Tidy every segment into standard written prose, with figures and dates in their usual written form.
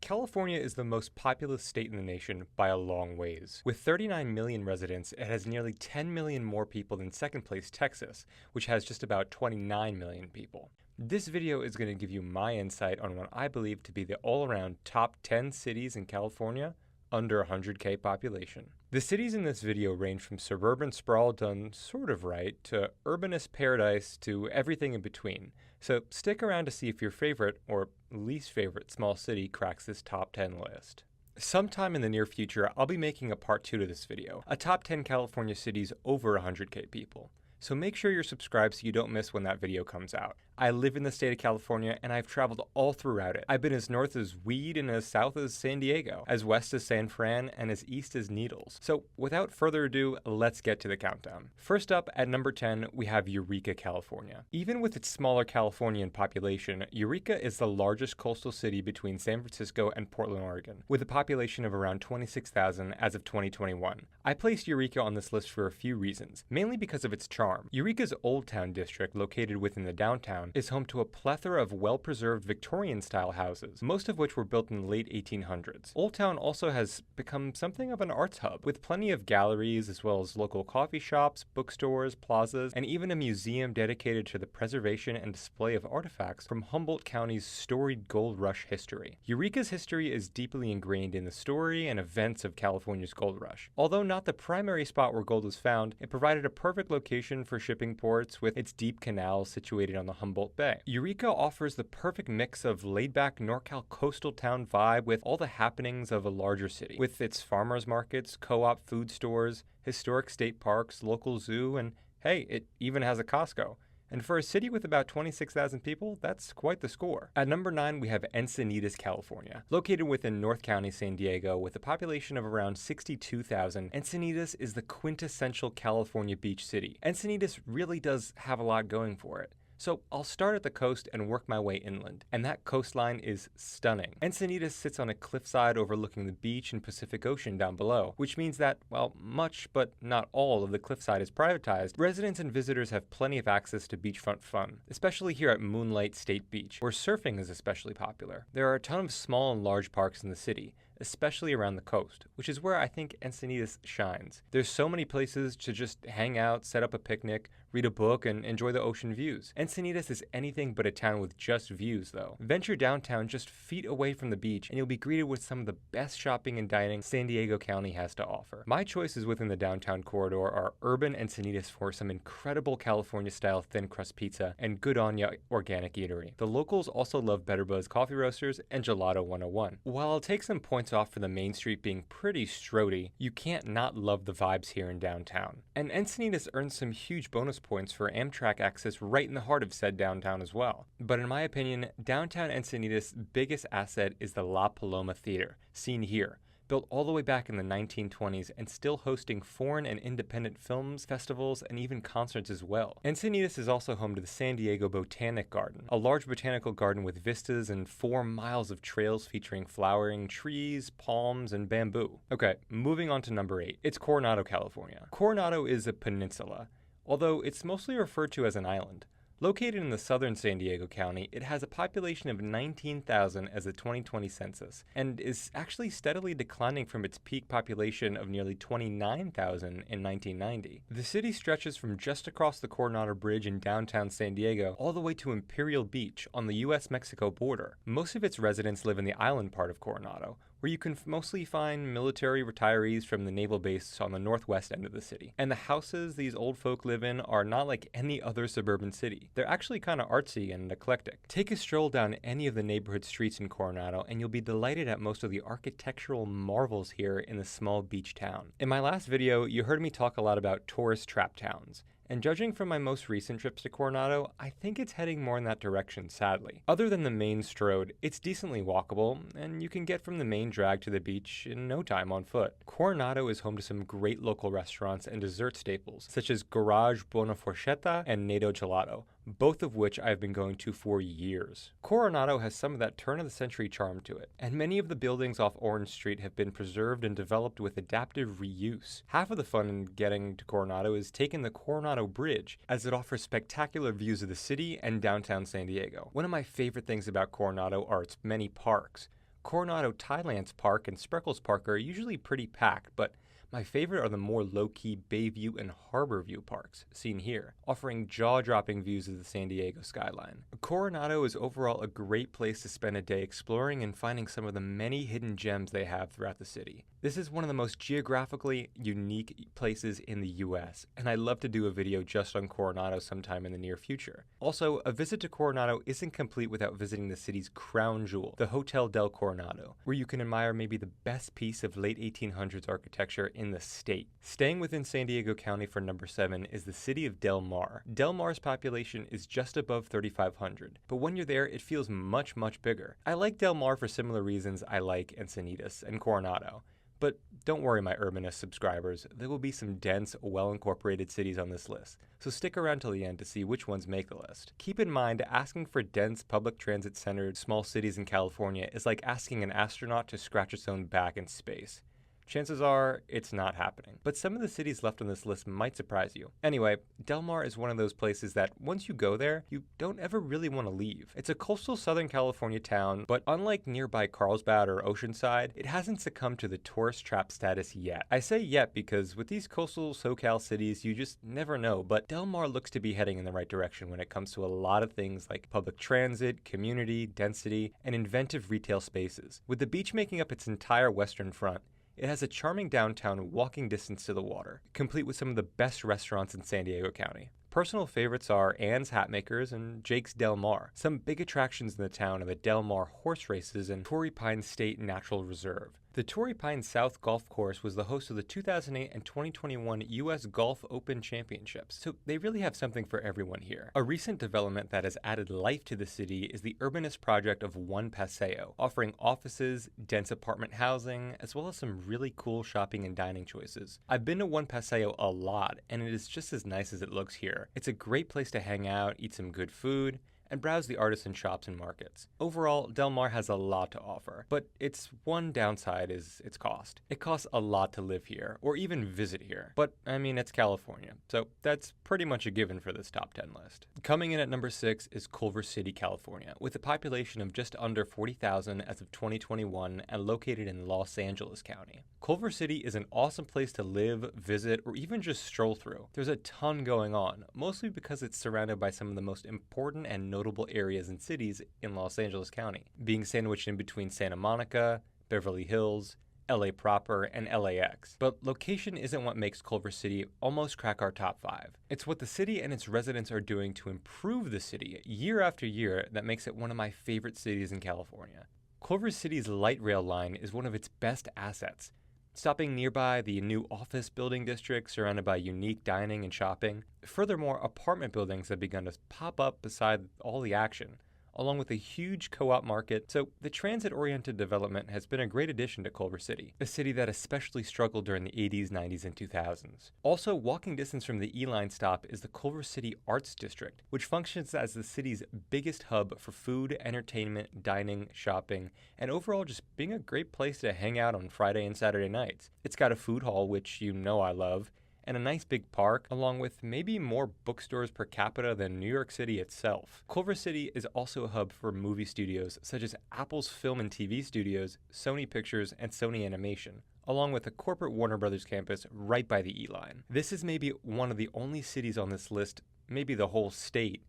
California is the most populous state in the nation by a long ways. With 39 million residents, it has nearly 10 million more people than second place Texas, which has just about 29 million people. This video is going to give you my insight on what I believe to be the all-around top 10 cities in California under 100K population. The cities in this video range from suburban sprawl done sort of right to urbanist paradise to everything in between. So stick around to see if your favorite or least favorite small city cracks this top 10 list. Sometime in the near future, I'll be making a part 2 to this video, a top 10 California cities over 100K people. So make sure you're subscribed so you don't miss when that video comes out. I live in the state of California and I've traveled all throughout it. I've been as north as Weed and as south as San Diego, as west as San Fran, and as east as Needles. So without further ado, let's get to the countdown. First up, at number 10, we have Eureka, California. Even with its smaller Californian population, Eureka is the largest coastal city between San Francisco and Portland, Oregon, with a population of around 26,000 as of 2021. I placed Eureka on this list for a few reasons, mainly because of its charm. Eureka's Old Town district, located within the downtown, is home to a plethora of well-preserved Victorian-style houses, most of which were built in the late 1800s. Old Town also has become something of an arts hub, with plenty of galleries as well as local coffee shops, bookstores, plazas, and even a museum dedicated to the preservation and display of artifacts from Humboldt County's storied gold rush history. Eureka's history is deeply ingrained in the story and events of California's gold rush. Although not the primary spot where gold was found, it provided a perfect location for shipping ports with its deep canals situated on the Humboldt Bay. Eureka offers the perfect mix of laid-back NorCal coastal town vibe with all the happenings of a larger city, with its farmers markets, co-op food stores, historic state parks, local zoo, and hey, it even has a Costco. And for a city with about 26,000 people, that's quite the score. At number 9, we have Encinitas, California. Located within North County, San Diego, with a population of around 62,000, Encinitas is the quintessential California beach city. Encinitas really does have a lot going for it. So I'll start at the coast and work my way inland, and that coastline is stunning. Encinitas sits on a cliffside overlooking the beach and Pacific Ocean down below, which means that, while much but not all of the cliffside is privatized, residents and visitors have plenty of access to beachfront fun, especially here at Moonlight State Beach, where surfing is especially popular. There are a ton of small and large parks in the city, especially around the coast, which is where I think Encinitas shines. There's so many places to just hang out, set up a picnic, read a book, and enjoy the ocean views. Encinitas is anything but a town with just views, though. Venture downtown just feet away from the beach, and you'll be greeted with some of the best shopping and dining San Diego County has to offer. My choices within the downtown corridor are urban Encinitas for some incredible California-style thin crust pizza and good on ya organic eatery. The locals also love Better Buzz Coffee Roasters and Gelato 101. While I'll take some points off for the main street being pretty strody, you can't not love the vibes here in downtown. And Encinitas earns some huge bonus points for Amtrak access right in the heart of said downtown as well. But in my opinion, downtown Encinitas' biggest asset is the La Paloma Theater, seen here. Built all the way back in the 1920s and still hosting foreign and independent films, festivals, and even concerts as well. Encinitas is also home to the San Diego Botanic Garden, a large botanical garden with vistas and 4 miles of trails featuring flowering trees, palms, and bamboo. Okay, moving on to number 8. It's Coronado, California. Coronado is a peninsula, although it's mostly referred to as an island. Located in the southern San Diego County, it has a population of 19,000 as the 2020 census, and is actually steadily declining from its peak population of nearly 29,000 in 1990. The city stretches from just across the Coronado Bridge in downtown San Diego all the way to Imperial Beach on the US-Mexico border. Most of its residents live in the island part of Coronado, where you can mostly find military retirees from the naval base on the northwest end of the city. And the houses these old folk live in are not like any other suburban city. They're actually kind of artsy and eclectic. Take a stroll down any of the neighborhood streets in Coronado and you'll be delighted at most of the architectural marvels here in the small beach town. In my last video, you heard me talk a lot about tourist trap towns. And judging from my most recent trips to Coronado, I think it's heading more in that direction, sadly. Other than the main Strode, it's decently walkable, and you can get from the main drag to the beach in no time on foot. Coronado is home to some great local restaurants and dessert staples, such as Garage Buonaforchetta and Nato Gelato, both of which I've been going to for years. Coronado has some of that turn-of-the-century charm to it, and many of the buildings off Orange Street have been preserved and developed with adaptive reuse. Half of the fun in getting to Coronado is taking the Coronado Bridge, as it offers spectacular views of the city and downtown San Diego. One of my favorite things about Coronado are its many parks. Coronado Thailand's park and Spreckles Park are usually pretty packed, but my favorite are the more low-key Bayview and Harborview parks, seen here, offering jaw-dropping views of the San Diego skyline. Coronado is overall a great place to spend a day exploring and finding some of the many hidden gems they have throughout the city. This is one of the most geographically unique places in the US, and I'd love to do a video just on Coronado sometime in the near future. Also, a visit to Coronado isn't complete without visiting the city's crown jewel, the Hotel del Coronado, where you can admire maybe the best piece of late 1800s architecture in the state. Staying within San Diego County for number 7 is the city of Del Mar. Del Mar's population is just above 3,500, but when you're there, it feels much, much bigger. I like Del Mar for similar reasons I like Encinitas and Coronado. But don't worry, my Urbanist subscribers, there will be some dense, well-incorporated cities on this list, so stick around till the end to see which ones make the list. Keep in mind, asking for dense, public transit-centered small cities in California is like asking an astronaut to scratch its own back in space. Chances are, it's not happening. But some of the cities left on this list might surprise you. Anyway, Del Mar is one of those places that, once you go there, you don't ever really want to leave. It's a coastal Southern California town, but unlike nearby Carlsbad or Oceanside, it hasn't succumbed to the tourist trap status yet. I say yet because with these coastal SoCal cities, you just never know, but Del Mar looks to be heading in the right direction when it comes to a lot of things like public transit, community, density, and inventive retail spaces. With the beach making up its entire western front, it has a charming downtown walking distance to the water, complete with some of the best restaurants in San Diego County. Personal favorites are Ann's Hatmakers and Jake's Del Mar. Some big attractions in the town are the Del Mar horse races and Torrey Pines State Natural Reserve. The Torrey Pines South Golf Course was the host of the 2008 and 2021 U.S. Golf Open Championships, so they really have something for everyone here. A recent development that has added life to the city is the Urbanist project of One Paseo, offering offices, dense apartment housing, as well as some really cool shopping and dining choices. I've been to One Paseo a lot, and it is just as nice as it looks here. It's a great place to hang out, eat some good food, and browse the artisan shops and markets. Overall, Del Mar has a lot to offer, but its one downside is its cost. It costs a lot to live here, or even visit here. But, I mean, it's California, so that's pretty much a given for this top 10 list. Coming in at number 6 is Culver City, California, with a population of just under 40,000 as of 2021 and located in Los Angeles County. Culver City is an awesome place to live, visit, or even just stroll through. There's a ton going on, mostly because it's surrounded by some of the most important and notable areas and cities in Los Angeles County, being sandwiched in between Santa Monica, Beverly Hills, LA proper, and LAX. But location isn't what makes Culver City almost crack our top 5. It's what the city and its residents are doing to improve the city year after year that makes it one of my favorite cities in California. Culver City's light rail line is one of its best assets, stopping nearby the new office building district surrounded by unique dining and shopping. Furthermore, apartment buildings have begun to pop up beside all the action, along with a huge co-op market, so the transit-oriented development has been a great addition to Culver City, a city that especially struggled during the 80s, 90s, and 2000s. Also, walking distance from the E-Line stop is the Culver City Arts District, which functions as the city's biggest hub for food, entertainment, dining, shopping, and overall just being a great place to hang out on Friday and Saturday nights. It's got a food hall, which you know I love, and a nice big park, along with maybe more bookstores per capita than New York City itself. Culver City is also a hub for movie studios such as Apple's film and TV studios, Sony Pictures, and Sony Animation, along with a corporate Warner Brothers campus right by the E-Line. This is maybe one of the only cities on this list, maybe the whole state,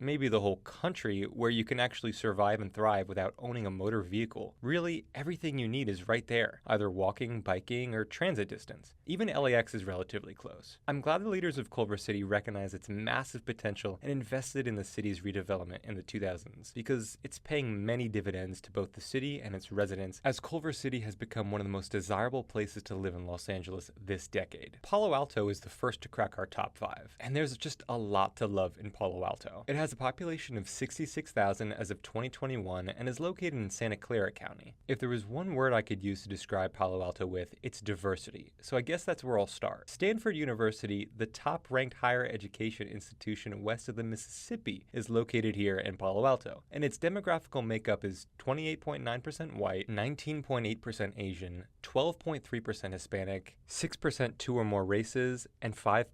maybe the whole country, where you can actually survive and thrive without owning a motor vehicle. Really, everything you need is right there, either walking, biking, or transit distance. Even LAX is relatively close. I'm glad the leaders of Culver City recognize its massive potential and invested in the city's redevelopment in the 2000s, because it's paying many dividends to both the city and its residents, as Culver City has become one of the most desirable places to live in Los Angeles this decade. Palo Alto is the first to crack our top 5, and there's just a lot to love in Palo Alto. It has a population of 66,000 as of 2021 and is located in Santa Clara County. If there was one word I could use to describe Palo Alto with, it's diversity. So I guess that's where I'll start. Stanford University, the top-ranked higher education institution west of the Mississippi, is located here in Palo Alto, and its demographical makeup is 28.9% white, 19.8% Asian, 12.3% Hispanic, 6% two or more races, and 5%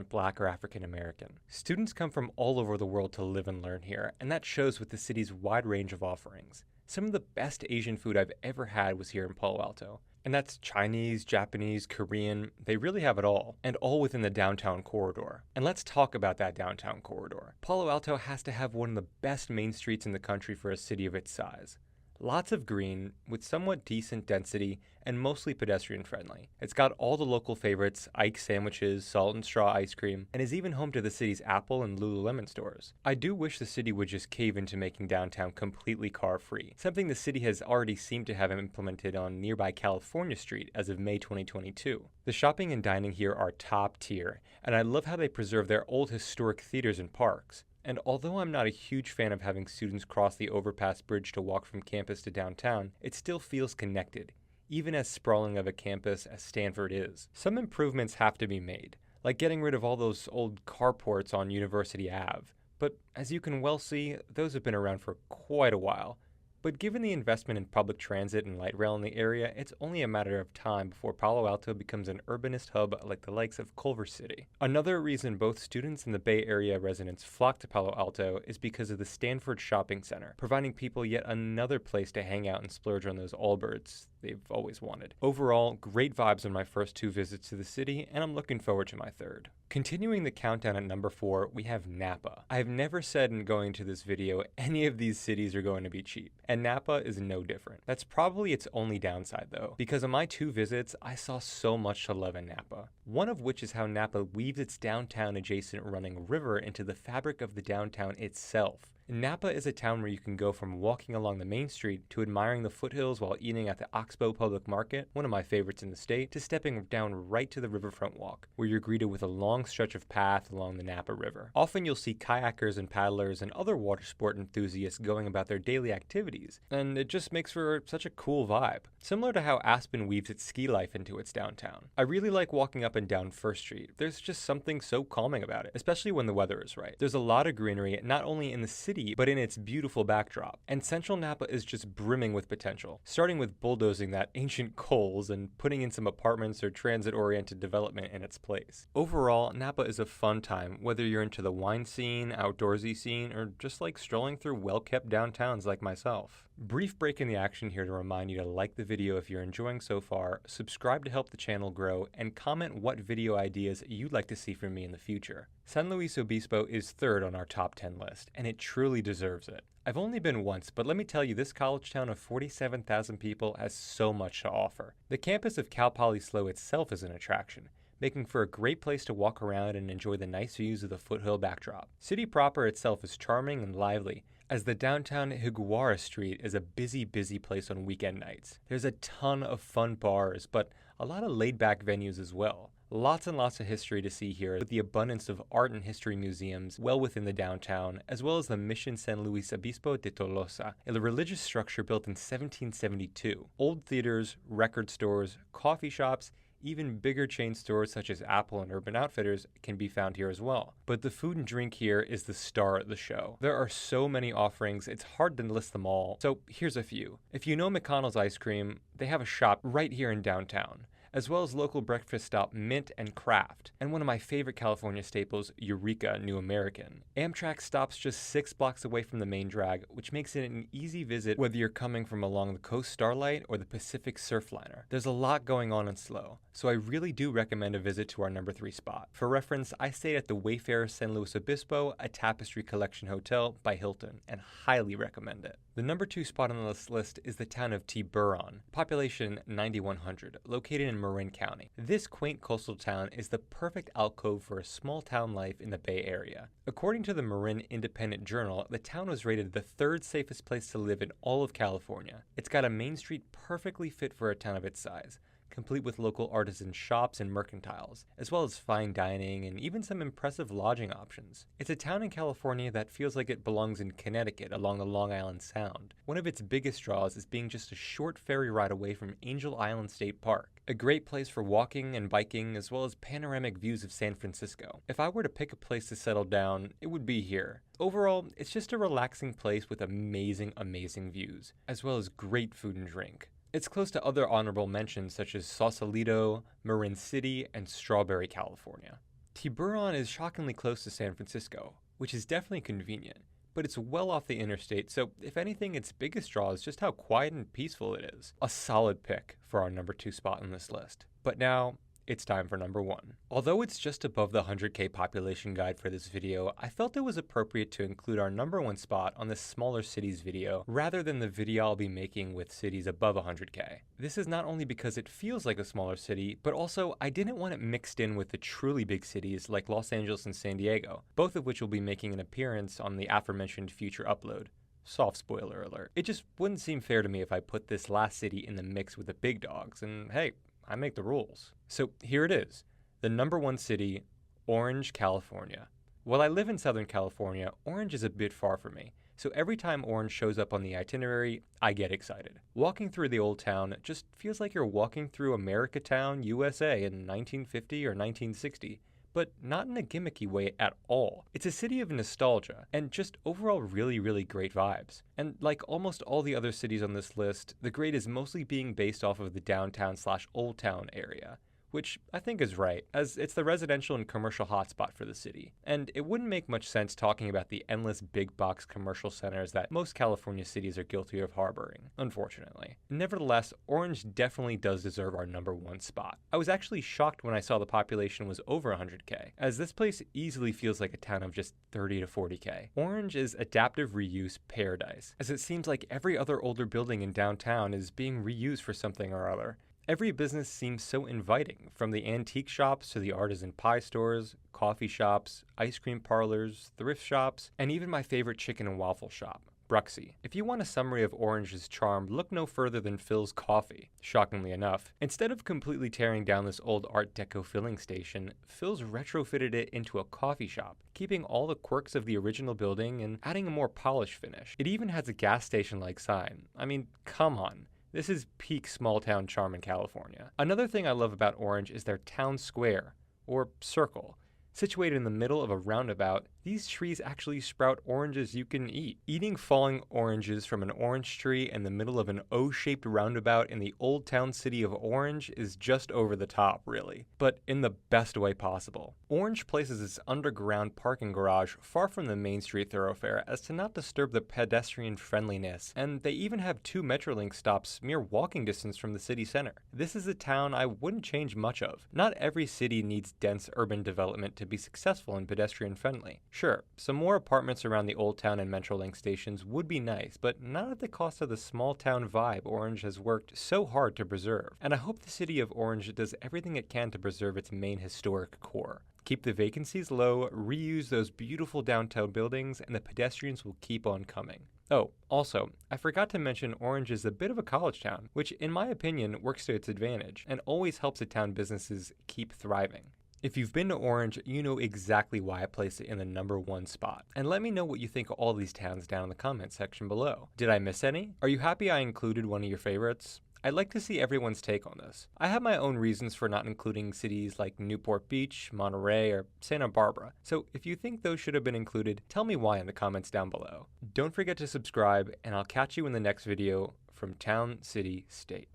Black or African American. Students come from all over the world to live and learn here, and that shows with the city's wide range of offerings. Some of the best Asian food I've ever had was here in Palo Alto. And that's Chinese, Japanese, Korean, they really have it all within the downtown corridor. And let's talk about that downtown corridor. Palo Alto has to have one of the best main streets in the country for a city of its size. Lots of green, with somewhat decent density, and mostly pedestrian friendly. It's got all the local favorites, Ike's sandwiches, Salt and Straw ice cream, and is even home to the city's Apple and Lululemon stores. I do wish the city would just cave into making downtown completely car-free, something the city has already seemed to have implemented on nearby California Street as of May 2022. The shopping and dining here are top tier, and I love how they preserve their old historic theaters and parks. And although I'm not a huge fan of having students cross the overpass bridge to walk from campus to downtown, it still feels connected, even as sprawling of a campus as Stanford is. Some improvements have to be made, like getting rid of all those old carports on University Ave. But as you can well see, those have been around for quite a while. But given the investment in public transit and light rail in the area, it's only a matter of time before Palo Alto becomes an urbanist hub like the likes of Culver City. Another reason both students and the Bay Area residents flock to Palo Alto is because of the Stanford Shopping Center, providing people yet another place to hang out and splurge on those Allbirds they've always wanted. Overall, great vibes on my first 2 visits to the city, and I'm looking forward to my third. Continuing the countdown at number 4, we have Napa. I've never said in going to this video any of these cities are going to be cheap, and Napa is no different. That's probably its only downside though, because on my 2 visits, I saw so much to love in Napa. One of which is how Napa weaves its downtown adjacent running river into the fabric of the downtown itself. Napa is a town where you can go from walking along the main street to admiring the foothills while eating at the Oxbow Public Market, one of my favorites in the state, to stepping down right to the riverfront walk, where you're greeted with a long stretch of path along the Napa River. Often you'll see kayakers and paddlers and other water sport enthusiasts going about their daily activities, and it just makes for such a cool vibe. Similar to how Aspen weaves its ski life into its downtown. I really like walking up and down First Street. There's just something so calming about it, especially when the weather is right. There's a lot of greenery, not only in the city, but in its beautiful backdrop. And Central Napa is just brimming with potential, starting with bulldozing that ancient Kohl's and putting in some apartments or transit-oriented development in its place. Overall, Napa is a fun time, whether you're into the wine scene, outdoorsy scene, or just like strolling through well-kept downtowns like myself. Brief break in the action here to remind you to like the video if you're enjoying so far, subscribe to help the channel grow, and comment what video ideas you'd like to see from me in the future. San Luis Obispo is third on our top 10 list, and it truly deserves it. I've only been once, but let me tell you, this college town of 47,000 people has so much to offer. The campus of Cal Poly SLO itself is an attraction, making for a great place to walk around and enjoy the nice views of the foothill backdrop. City proper itself is charming and lively, as the downtown Higuera Street is a busy place on weekend nights. There's a ton of fun bars, but a lot of laid-back venues as well. Lots and lots of history to see here, with the abundance of art and history museums well within the downtown, as well as the Mission San Luis Obispo de Tolosa, a religious structure built in 1772. Old theaters, record stores, coffee shops, even bigger chain stores such as Apple and Urban Outfitters can be found here as well. But the food and drink here is the star of the show. There are so many offerings, it's hard to list them all, so here's a few. If you know McConnell's Ice Cream, they have a shop right here in downtown, as well as local breakfast stop Mint and Craft, and one of my favorite California staples, Eureka New American. Amtrak stops just 6 blocks away from the main drag, which makes it an easy visit whether you're coming from along the Coast Starlight or the Pacific Surfliner. There's a lot going on in SLO, so I really do recommend a visit to our number 3 spot. For reference, I stayed at the Wayfarer San Luis Obispo, a Tapestry Collection hotel by Hilton, and highly recommend it. The number 2 spot on this list is the town of Tiburon, population 9,100, located in Marin County. This quaint coastal town is the perfect alcove for a small town life in the Bay Area. According to the Marin Independent Journal, the town was rated the 3rd safest place to live in all of California. It's got a main street perfectly fit for a town of its size, complete with local artisan shops and mercantiles, as well as fine dining and even some impressive lodging options. It's a town in California that feels like it belongs in Connecticut along the Long Island Sound. One of its biggest draws is being just a short ferry ride away from Angel Island State Park, a great place for walking and biking as well as panoramic views of San Francisco. If I were to pick a place to settle down, it would be here. Overall, it's just a relaxing place with amazing views, as well as great food and drink. It's close to other honorable mentions such as Sausalito, Marin City, and Strawberry, California. Tiburon is shockingly close to San Francisco, which is definitely convenient, but it's well off the interstate, so if anything, its biggest draw is just how quiet and peaceful it is. A solid pick for our number 2 spot on this list. But now, it's time for number 1. Although it's just above the 100k population guide for this video, I felt it was appropriate to include our number 1 spot on this smaller cities video rather than the video I'll be making with cities above 100k. This is not only because it feels like a smaller city, but also I didn't want it mixed in with the truly big cities like Los Angeles and San Diego, both of which will be making an appearance on the aforementioned future upload. Soft spoiler alert. It just wouldn't seem fair to me if I put this last city in the mix with the big dogs, and hey, I make the rules. So here it is, the number 1 city, Orange, California. While I live in Southern California, Orange is a bit far from me, so every time Orange shows up on the itinerary, I get excited. Walking through the old town just feels like you're walking through Americatown, USA in 1950 or 1960. But not in a gimmicky way at all. It's a city of nostalgia, and just overall really great vibes. And like almost all the other cities on this list, the grade is mostly being based off of the downtown/old town area, which I think is right, as it's the residential and commercial hotspot for the city. And it wouldn't make much sense talking about the endless big box commercial centers that most California cities are guilty of harboring, unfortunately. Nevertheless, Orange definitely does deserve our number 1 spot. I was actually shocked when I saw the population was over 100k, as this place easily feels like a town of just 30 to 40k. Orange is adaptive reuse paradise, as it seems like every other older building in downtown is being reused for something or other. Every business seems so inviting, from the antique shops to the artisan pie stores, coffee shops, ice cream parlors, thrift shops, and even my favorite chicken and waffle shop, Bruxy. If you want a summary of Orange's charm, look no further than Phil's Coffee. Shockingly enough, instead of completely tearing down this old Art Deco filling station, Phil's retrofitted it into a coffee shop, keeping all the quirks of the original building and adding a more polished finish. It even has a gas station-like sign. I mean, come on. This is peak small town charm in California. Another thing I love about Orange is their town square, or circle. Situated in the middle of a roundabout, these trees actually sprout oranges you can eat. Eating falling oranges from an orange tree in the middle of an O-shaped roundabout in the old town city of Orange is just over the top, really, but in the best way possible. Orange places its underground parking garage far from the main street thoroughfare as to not disturb the pedestrian friendliness, and they even have 2 Metrolink stops mere walking distance from the city center. This is a town I wouldn't change much of. Not every city needs dense urban development to be successful and pedestrian friendly. Sure, some more apartments around the Old Town and Metrolink stations would be nice, but not at the cost of the small town vibe Orange has worked so hard to preserve. And I hope the city of Orange does everything it can to preserve its main historic core. Keep the vacancies low, reuse those beautiful downtown buildings, and the pedestrians will keep on coming. Oh, also, I forgot to mention Orange is a bit of a college town, which in my opinion works to its advantage, and always helps a town businesses keep thriving. If you've been to Orange, you know exactly why I placed it in the number 1 spot. And let me know what you think of all these towns down in the comments section below. Did I miss any? Are you happy I included one of your favorites? I'd like to see everyone's take on this. I have my own reasons for not including cities like Newport Beach, Monterey, or Santa Barbara, so if you think those should have been included, tell me why in the comments down below. Don't forget to subscribe, and I'll catch you in the next video from Town, City, State.